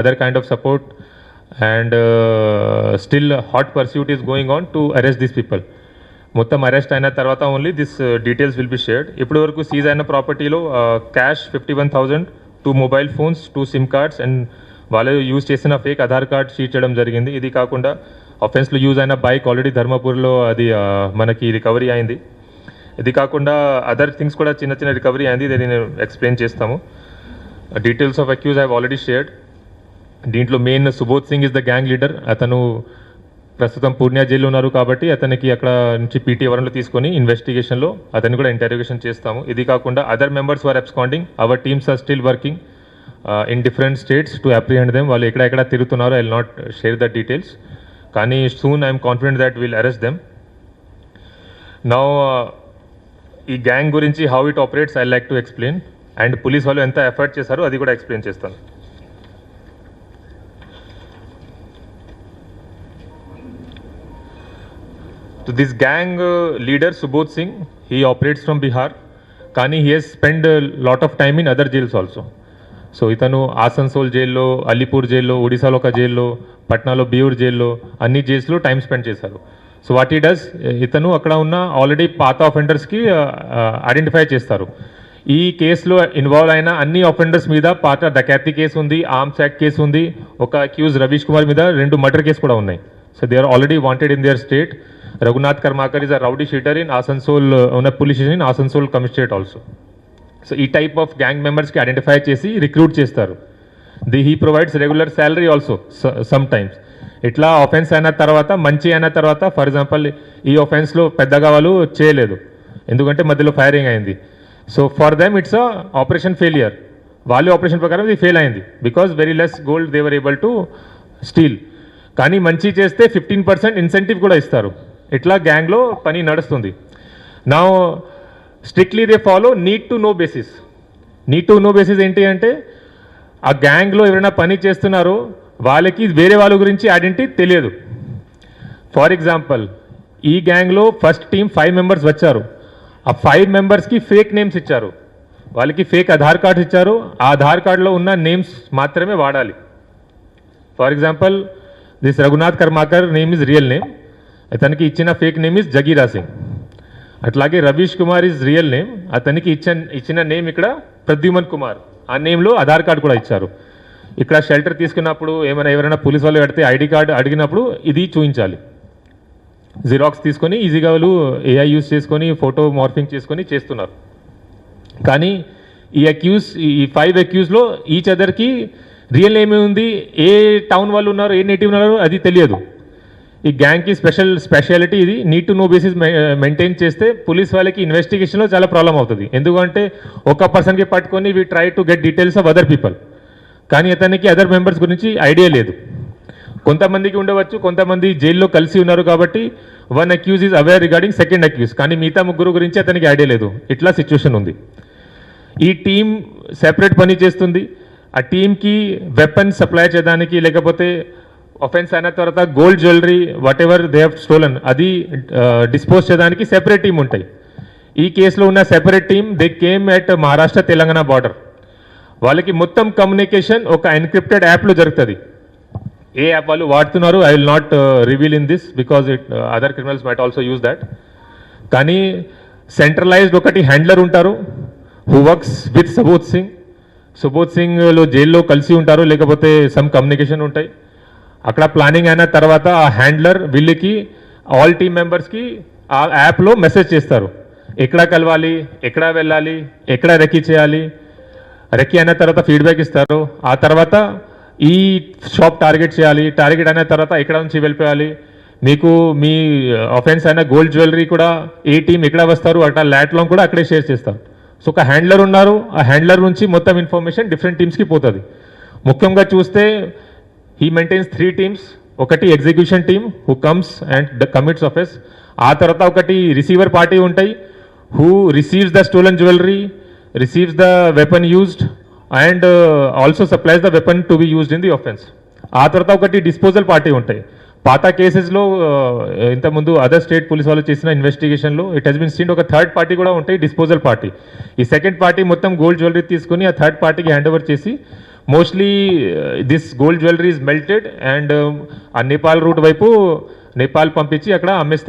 other kind of support, and still hot pursuit is going on to arrest these people. మొత్తం arrest అయిన తర్వాత only this details will be shared. ఇప్పటి వరకు seize అయిన ప్రాపర్టీలో cash 51,000, 2 mobile phones, 2 SIM cards and వాళ్ళు use చేసిన fake Aadhaar card షీట్ చేయడం జరిగింది. ఇది కాకుండా అఫెన్స్లో యూజ్ అయిన బైక్ ఆల్రెడీ ధర్మపూర్లో అది మనకి రికవరీ అయింది. ఇది కాకుండా అదర్ థింగ్స్ కూడా చిన్న చిన్న రికవరీ అయింది. ఇది నేను ఎక్స్ప్లెయిన్ చేస్తాము. Details of accused have already shared. దీంట్లో main Subodh Singh is the gang leader. అతను ప్రస్తుతం పూర్ణియా జైల్లో ఉన్నారు కాబట్టి అతనికి అక్కడ నుంచి పీటీ వరంలో తీసుకొని ఇన్వెస్టిగేషన్లో అతన్ని కూడా ఇంటరోగేషన్ చేస్తాము. ఇది కాకుండా other members were absconding. Our teams are still working in different states to apprehend them. వాళ్ళు ఎక్కడెక్కడ తిరుగుతున్నారో I will not share the details, కానీ soon I'm confident that will arrest them. Now ఈ గ్యాంగ్ గురించి how it operates I like to explain, and police వాళ్ళు ఎంత effort చేశారో అది కూడా ఎక్స్ప్లెయిన్ చేస్తాను. So this gang leader Subodh Singh, he operates from Bihar, కానీ he has spent a lot of time in other jails also. So ఇతను ఆసన్సోల్ జైల్లో, అలీపూర్ జైల్లో, ఒడిశాలో ఒక జైల్లో, పట్నాలో బియూర్ జైల్లో, అన్ని జైల్స్లో టైం స్పెండ్ చేశారు. సో వాట్ ఈ డస్, ఇతను అక్కడ ఉన్న ఆల్రెడీ పాత అఫెండర్స్కి ఐడెంటిఫై చేస్తారు. ఈ కేసులో ఇన్వాల్వ్ అయిన అన్ని అఫెండర్స్ మీద పాత డకాతి కేసు ఉంది, ఆర్మ్స్ యాక్ట్ కేసు ఉంది, ఒక అక్యూజ్ రవీష్ కుమార్ మీద 2 మర్డర్ కేసు కూడా ఉన్నాయి. So they are already wanted in their state. Raghunath Karmakar is a rowdy shooter in Asansol, on a police station in Asansol Commissionerate also. So ఈ type of gang మెంబర్స్కి identify చేసి recruit చేస్తారు. He provides regular salary also some times. ఇట్లా offence అయిన తర్వాత, మంచి అయిన తర్వాత, ఫర్ ఎగ్జాంపుల్ ఈ ఆఫెన్స్లో పెద్దగా వాళ్ళు చేయలేదు ఎందుకంటే మధ్యలో ఫైరింగ్ అయింది. So for them it's a operation failure. వాళ్ళు ఆపరేషన్ ప్రకారం ఇది ఫెయిల్ అయింది because very less gold they were able to steal. కానీ మంచి చేస్తే 15% ఇన్సెంటివ్ కూడా ఇస్తారు. ఇట్లా గ్యాంగ్లో పని నడుస్తుంది. నా strictly they follow need to know basis. Need to know basis ఏంటి అంటే, ఆ గ్యాంగ్లో ఎవరైనా పని చేస్తున్నారో వాళ్ళకి వేరే వాళ్ళ గురించి ఐడెంటిటీ తెలియదు. ఫర్ ఎగ్జాంపుల్ ఈ గ్యాంగ్లో ఫస్ట్ టీం 5 మెంబర్స్ వచ్చారు. ఆ 5 మెంబర్స్కి ఫేక్ నేమ్స్ ఇచ్చారు, వాళ్ళకి ఫేక్ ఆధార్ కార్డ్స్ ఇచ్చారు. ఆ ఆధార్ కార్డులో ఉన్న నేమ్స్ మాత్రమే వాడాలి. For example this Raghunath Karmakar name is real name, అతనికి ఇచ్చిన ఫేక్ నేమ్ ఇస్ జగీరా సింగ్. అట్లాగే Ravish Kumar is real name, అతనికి ఇచ్చిన నేమ్ ఇక్కడ ప్రద్యుమన్ కుమార్. ఆ నేమ్లో ఆధార్ కార్డు కూడా ఇచ్చారు. ఇక్కడ షెల్టర్ తీసుకున్నప్పుడు ఎవరైనా పోలీస్ వాళ్ళు కడితే ఐడి కార్డు అడిగినప్పుడు ఇది చూపించాలి. జిరాక్స్ తీసుకొని ఈజీగా వాళ్ళు ఏఐ యూస్ చేసుకొని ఫోటో మార్ఫింగ్ చేసుకొని చేస్తున్నారు. కానీ ఈ 5 అక్యూజ్లో ఈచ్ అదర్కి రియల్ నేమ్ ఉంది, ఏ టౌన్ వాళ్ళు ఉన్నారు, ఏ నేటివ్ ఉన్నారు అది తెలియదు. ఈ గ్యాంగ్కి స్పెషాలిటీ ఇది. Need to know basis maintain చేస్తే పోలీస్ వాళ్ళకి ఇన్వెస్టిగేషన్లో చాలా ప్రాబ్లం అవుతుంది. ఎందుకంటే ఒక పర్సన్కి పట్టుకొని we try to get details of other people, కానీ అతనికి అదర్ మెంబర్స్ గురించి ఐడియా లేదు. కొంతమందికి ఉండవచ్చు, కొంతమంది జైల్లో కలిసి ఉన్నారు కాబట్టి 1 accuse is aware regarding 2nd accuse, కానీ మిగతా 3 గురించి అతనికి ఐడియా లేదు. ఇట్లా సిచ్యువేషన్ ఉంది. ఈ టీం సెపరేట్ పని చేస్తుంది. ఆ టీంకి వెపన్ సప్లై చేయడానికి, లేకపోతే అఫెన్స్ అయిన తర్వాత gold jewellery what ever they have stolen అది డిస్పోజ్ చేయడానికి సెపరేట్ టీం ఉంటాయి. ఈ కేసులో ఉన్న separate team they came at Maharashtra Telangana border. వాళ్ళకి మొత్తం కమ్యూనికేషన్ ఒక ఎన్క్రిప్టెడ్ యాప్లో జరుగుతుంది. ఏ యాప్ వాళ్ళు వాడుతున్నారు I will not reveal in this because other criminals might also use that. కానీ సెంట్రలైజ్డ్ ఒకటి హ్యాండ్లర్ ఉంటారు హూ వర్క్స్ విత్ సుబోధ్ సింగ్లో జైల్లో కలిసి ఉంటారు, లేకపోతే సమ్ కమ్యూనికేషన్ ఉంటాయి. అక్కడ ప్లానింగ్ అయిన తర్వాత ఆ హ్యాండ్లర్ వీళ్ళకి ఆల్ టీమ్ మెంబర్స్కి ఆ యాప్లో మెసేజ్ చేస్తారు, ఎక్కడ కలవాలి, ఎక్కడ వెళ్ళాలి, ఎక్కడ రెక్కీ చేయాలి. రెక్కీ అయిన తర్వాత ఫీడ్బ్యాక్ ఇస్తారు. ఆ తర్వాత ఈ షాప్ టార్గెట్ చేయాలి, టార్గెట్ అయిన తర్వాత ఎక్కడ నుంచి వెళ్ళిపోయాలి, మీకు మీ అఫెన్స్ అయిన గోల్డ్ జ్యువెలరీ కూడా ఏ టీం ఎక్కడ వస్తారు అట్లా ల్యాట్లో కూడా అక్కడే షేర్ చేస్తారు. సో ఒక హ్యాండ్లర్ ఉన్నారు, ఆ హ్యాండ్లర్ నుంచి మొత్తం ఇన్ఫర్మేషన్ డిఫరెంట్ టీమ్స్కి పోతుంది. ముఖ్యంగా చూస్తే he maintains 3 teams. ఒకటి execution team who comes and commits offence. ఆ తర్వాత ఒకటి రిసీవర్ పార్టీ ఉంటాయి who receives the stolen jewellery, receives the weapon used and also supplies the weapon to be used in the offence. ఆ తర్వాత ఒకటి disposal party ఉంటాయి. పాత కేసెస్లో ఇంతకుముందు అదర్ స్టేట్ పోలీస్ వాళ్ళు చేసిన ఇన్వెస్టిగేషన్లో ఇట్ హెస్ బిన్ సీన్ ఒక 3rd పార్టీ కూడా ఉంటాయి, డిస్పోజల్ పార్టీ. ఈ 2nd పార్టీ మొత్తం గోల్డ్ జ్యువెలరీ తీసుకుని ఆ 3rd పార్టీకి హ్యాండ్ ఓవర్ చేసి mostly this gold jewellery is melted and ఆ నేపాల్ రూట్ వైపు నేపాల్ పంపించి అక్కడ అమ్మేస్తారు.